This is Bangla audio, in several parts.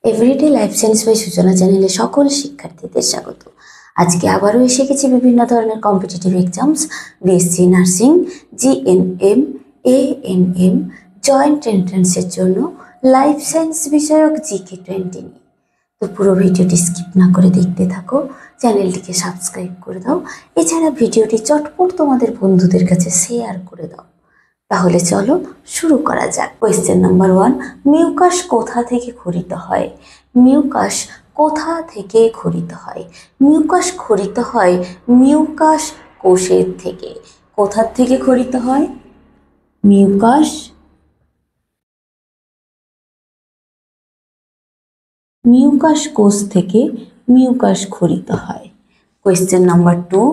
এভরিডে লাইফ সায়েন্স বাই সূচনা চ্যানেলে সকল শিক্ষার্থীদের স্বাগত। আজকে আবারও এসে গেছি বিভিন্ন ধরনের competitive exams, BSc nursing, GNM, ANM, joint এন্ট্রান্সের জন্য লাইফ সায়েন্স বিষয়ক জিকে 20 নিয়ে। তো পুরো ভিডিওটি স্কিপ না করে দেখতে থাকো, চ্যানেলটিকে সাবস্ক্রাইব করে দাও, এছাড়া ভিডিওটি চটপট তোমাদের বন্ধুদের কাছে শেয়ার করে দাও। তাহলে চলো শুরু করা যাক। কোয়েশ্চেন নাম্বার 1, মিউকাস কোথা থেকে ক্ষরিত হয়? মিউকাস কোথা থেকে ক্ষরিত হয়? মিউকাস ক্ষরিত হয় মিউকাস কোষের থেকে। কোথা থেকে ক্ষরিত হয়? মিউকাস কোষ থেকে মিউকাস ক্ষরিত হয়। কোয়েশ্চেন নাম্বার 2,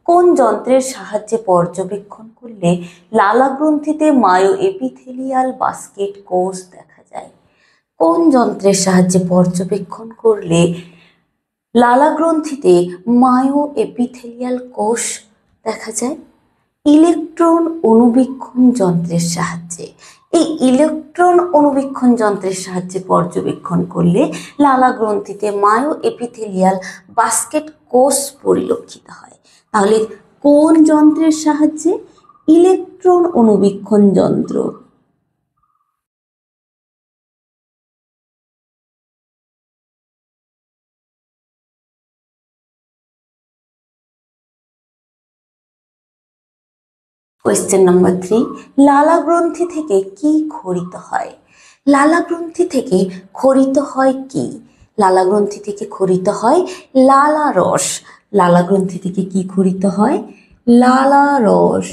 কোন যন্ত্রের সাহায্যে পর্যবেক্ষণ করলে লালা গ্রন্থিতে মায়ো এপিথেলিয়াল বাস্কেট কোষ দেখা যায়? কোন যন্ত্রের সাহায্যে পর্যবেক্ষণ করলে লালা গ্রন্থিতে মায়ো এপিথেলিয়াল কোষ দেখা যায়? ইলেকট্রন অণুবীক্ষণ যন্ত্রের সাহায্যে। এই ইলেকট্রন অণুবীক্ষণ যন্ত্রের সাহায্যে পর্যবেক্ষণ করলে লালা গ্রন্থিতে মায়ো এপিথেলিয়াল বাস্কেট কোষ পরিলক্ষিত হয়। তাহলে কোন যন্ত্রের সাহায্যে? ইলেকট্রন অণুবীক্ষণ যন্ত্র। কোয়েশ্চেন নাম্বার 3, লালা গ্রন্থি থেকে কি ক্ষরিত হয়? লালা গ্রন্থি থেকে ক্ষরিত হয় কি? লালা গ্রন্থি থেকে ক্ষরিত হয় লালা রস। লালা গ্রন্থি থেকে কি ক্ষরিত হয়? লালা রস।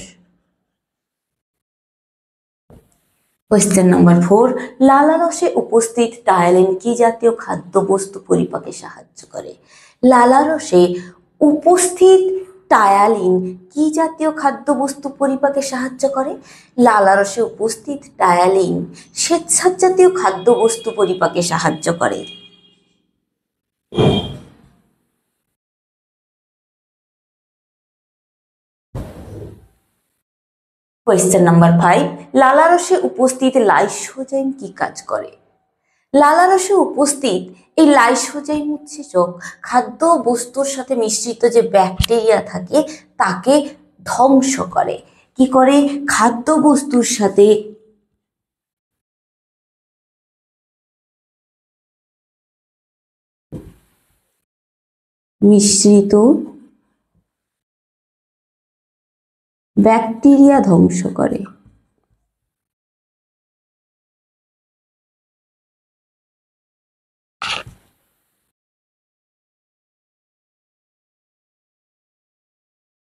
কোয়েশ্চেন নাম্বার 4, লালা রসে উপস্থিত টায়ালিন কি জাতীয় খাদ্যবস্তু পরিপাকে সাহায্য করে? লালা রসে উপস্থিত টায়ালিন কি জাতীয় খাদ্যবস্তু পরিপাকে সাহায্য করে? লালা রসে উপস্থিত টায়ালিন শ্বেতসার জাতীয় খাদ্যবস্তু পরিপাকে সাহায্য করে। কোয়েশ্চেন নাম্বার 5, লালা রসে উপস্থিত লাইসোজাইম কি কাজ করে? লালা রসে উপস্থিত এই লাইসোজাইম উৎসেচক খাদ্য বস্তুর সাথে মিশ্রিত যে ব্যাকটেরিয়া থাকে তাকে ধ্বংস করে। কি করে? খাদ্য বস্তুর সাথে মিশ্রিত ব্যাকটেরিয়া ধ্বংস করে।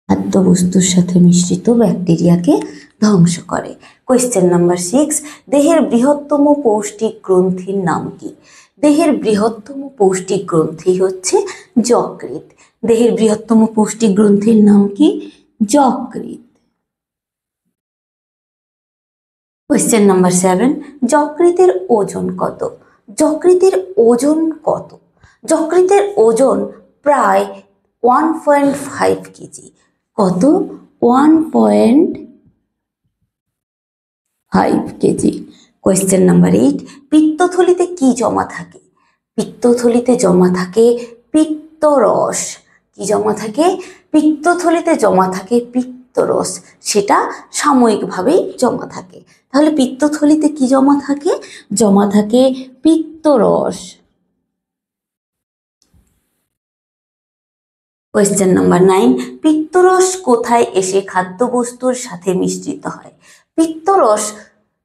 খাদ্যবস্তুর সাথে মিশ্রিত ব্যাকটেরিয়াকে ধ্বংস করে। কোয়েশ্চেন নাম্বার 6, দেহের বৃহত্তম পৌষ্টিক গ্রন্থির নাম কি? দেহের বৃহত্তম পৌষ্টিক গ্রন্থি হচ্ছে যকৃৎ। দেহের বৃহত্তম পৌষ্টিক গ্রন্থির নাম কি? যকৃৎ। কোয়েশ্চেন নাম্বার 7, যকৃতের ওজন কত? যকৃতের ওজন কত? যকৃতের ওজন প্রায় 1.5 কেজি। কত? 1.5 কেজি। কোয়েশ্চেন নাম্বার 8, পিত্তথলিতে কি জমা থাকে? পিত্তথলিতে জমা থাকে পিত্তরস। কি জমা থাকে? পিত্তথলিতে জমা থাকে পিত্তরস। সেটা সাময়িকভাবেই জমা থাকে। তাহলে পিত্তথলিতে কি জমা থাকে? জমা থাকে পিত্তরস। কোয়েশ্চেন নাম্বার 9, পিত্তরস কোথায় এসে খাদ্যবস্তুর সাথে মিশ্রিত হয়? পিত্তরস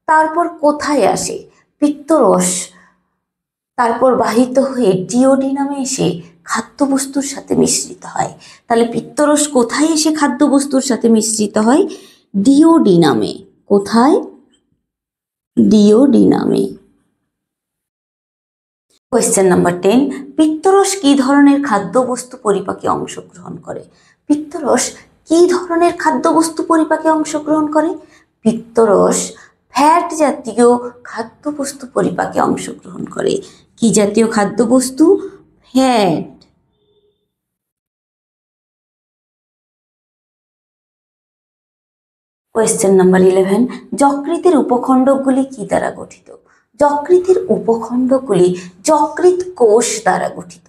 তারপর কোথায় আসে? পিত্তরস তারপর বাহিত হয়ে ডিওডিনামে এসে খাদ্যবস্তুর সাথে মিশ্রিত হয়। তাহলে পিত্তরস কোথায় এসে খাদ্যবস্তুর সাথে মিশ্রিত হয়? ডিওডিনামে। কোথায়? ডিওডিনামে। কোয়েশ্চেন নাম্বার 10, পিত্তরস কি ধরনের খাদ্যবস্তু পরিপাকে অংশগ্রহণ করে? পিত্তরস কি ধরনের খাদ্যবস্তু পরিপাকে অংশগ্রহণ করে? পিত্তরস ফ্যাট জাতীয় খাদ্যবস্তু পরিপাকে অংশগ্রহণ করে। কি জাতীয় খাদ্যবস্তু? ফ্যাট। কোয়েশ্চেন নাম্বার 11, যকৃতের উপখণ্ডকগুলি কি দ্বারা গঠিত? যকৃতের উপখণ্ডগুলি যকৃৎ কোষ দ্বারা গঠিত।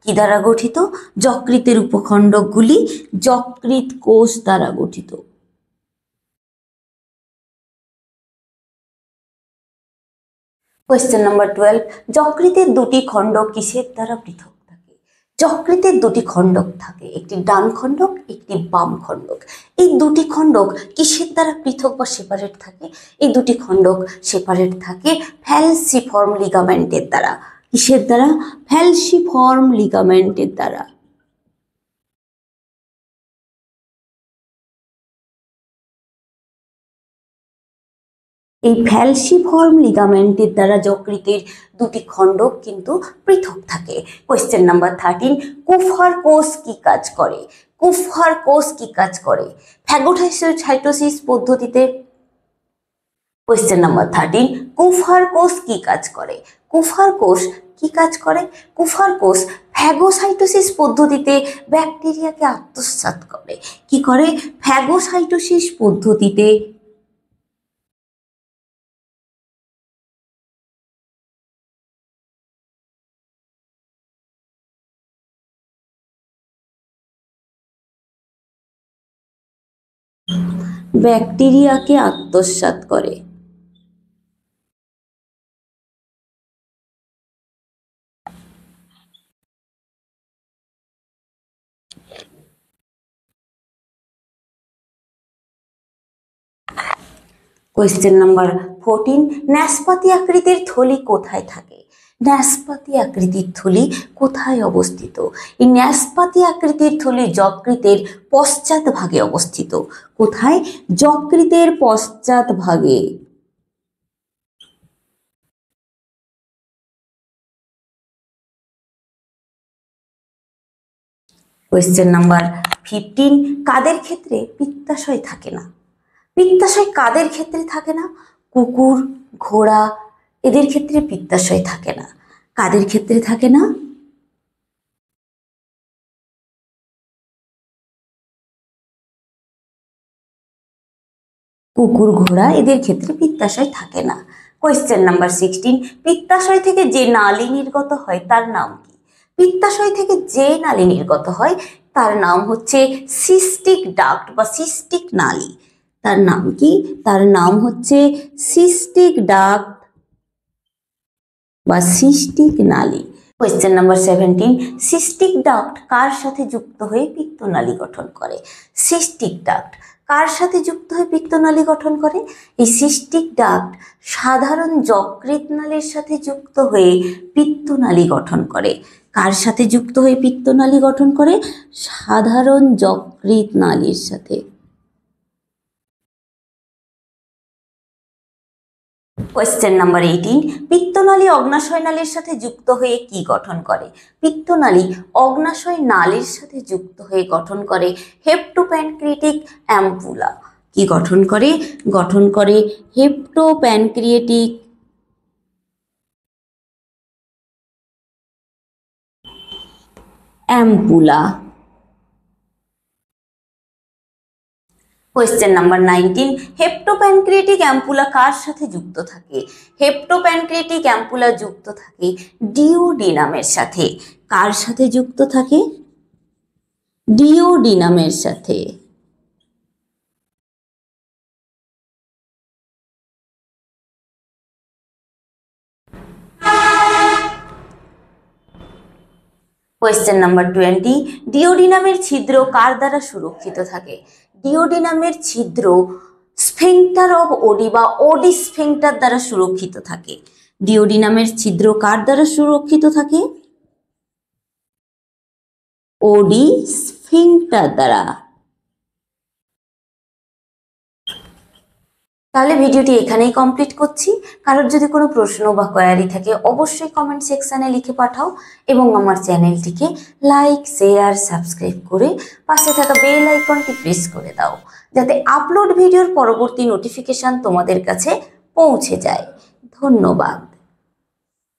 কি দ্বারা গঠিত? যকৃতের উপখণ্ডগুলি যকৃৎ কোষ দ্বারা গঠিত। কোয়েশ্চেন নাম্বার 12, যকৃতের দুটি খণ্ড কিসের দ্বারা পৃথক থাকে? যকৃতের দুটি খণ্ডক থাকে, একটি ডান খণ্ডক, একটি বাম খণ্ডক। এই দুটি খণ্ডক কিসের দ্বারা পৃথক বা সেপারেট থাকে? এই দুটি খণ্ডক সেপারেট থাকে ফ্যালসিফর্ম লিগামেন্টের দ্বারা। কিসের দ্বারা? ফ্যালসিফর্ম লিগামেন্টের দ্বারা। এই ফ্যালসিফর্ম লিগামেন্টের দ্বারা যকৃতের দুটি খণ্ডক কিন্তু পৃথক থাকে। কোয়েশ্চেন নাম্বার 13, কুফার কোষ কি কাজ করে? কুফার কোষ কি কাজ করে? ফ্যাগোসাইটোসিস পদ্ধতিতে। কোয়েশ্চেন নাম্বার 13, কুফার কোষ কি কাজ করে? কুফার কোষ কি কাজ করে? কুফার কোষ ফ্যাগোসাইটোসিস পদ্ধতিতে ব্যাকটেরিয়াকে আত্মসাৎ করে। কি করে? ফ্যাগোসাইটোসিস পদ্ধতিতে ব্যাকটেরিয়াকে আত্মসাৎ করে। কোয়েশ্চেন নাম্বার 14, ন্যাসপাতি আকৃতির থলি কোথায় থাকে? ন্যাসপাতি আকৃতির থলি কোথায় অবস্থিত? এই ন্যাসপাতি আকৃতির থলি যকৃতের পশ্চাৎ ভাগে অবস্থিত। কোথায়? যকৃতের পশ্চাৎ ভাগে। কোয়েশ্চেন নাম্বার 15, কাদের ক্ষেত্রে পিত্তাশয় থাকে না? পিত্তাশয় কাদের ক্ষেত্রে থাকে না? কুকুর, ঘোড়া এদের ক্ষেত্রে পিত্তাশয় থাকে না। কাদের ক্ষেত্রে থাকে না? কুকুর, ঘোড়া এদের ক্ষেত্রে পিত্তাশয় থাকে না। কোয়েশ্চেন নাম্বার 16, পিত্তাশয় থেকে যে নালী নির্গত হয় তার নাম কি? পিত্তাশয় থেকে যে নালী নির্গত হয় তার নাম হচ্ছে সিস্টিক ডাক্ট বা সিস্টিক নালী। তার নাম কি? তার নাম হচ্ছে সিস্টিক ডাক্ট বা সিস্টিক নালী। কোয়েশ্চেন নাম্বার 17, সিস্টিক ডাক্ট কার সাথে যুক্ত হয়ে পিত্তনালী গঠন করে? সিস্টিক ডাক্ট কার সাথে যুক্ত হয়ে পিত্তনালী গঠন করে? এই সিস্টিক ডাক্ট সাধারণ যকৃৎ নালীর সাথে যুক্ত হয়ে পিত্তনালী গঠন করে। কার সাথে যুক্ত হয়ে পিত্তনালী গঠন করে? সাধারণ যকৃৎ নালীর সাথে। কোয়েশ্চেন নাম্বার 18, পিত্তনালী অগ্নাশয় নালীর সাথে যুক্ত হয়ে কি গঠন করে? পিত্তনালী অগ্নাশয় নালীর সাথে যুক্ত হয়ে গঠন করে হেপ্টোপ্যানক্রিয়াটিক অ্যাম্পুলা। কি গঠন করে? গঠন করে হেপ্টোপ্যানক্রিয়াটিক অ্যাম্পুলা। কোয়েশ্চেন নাম্বার 19, হেপ্টোপ্যানক্রিয়াটিক অ্যাম্পুলা কার সাথে যুক্ত থাকে? হেপ্টোপ্যানক্রিয়াটিক অ্যাম্পুলা যুক্ত থাকে ডিওডিনামের সাথে। কার সাথে যুক্ত থাকে? ডিওডিনামের সাথে। কোয়েশ্চেন নাম্বার 20, ডিওডিনামের ছিদ্র কার দ্বারা সুরক্ষিত থাকে? ডিওডিনামের ছিদ্র স্ফিংটার অফ ওডি বা ওডি স্ফিংটার দ্বারা সুরক্ষিত থাকে। ডিওডিনামের ছিদ্র কার দ্বারা সুরক্ষিত থাকে? ওডি স্ফিংটার দ্বারা। তাহলে ভিডিওটি এখানেই কমপ্লিট করছি। কারোর যদি কোনো প্রশ্ন বা কোয়ারি থাকে অবশ্যই কমেন্ট সেকশানে লিখে পাঠাও এবং আমার চ্যানেলটিকে লাইক, শেয়ার, সাবস্ক্রাইব করে পাশে থাকা বেল আইকনটি প্রেস করে দাও, যাতে আপলোড ভিডিওর পরবর্তী নোটিফিকেশান তোমাদের কাছে পৌঁছে যায়। ধন্যবাদ।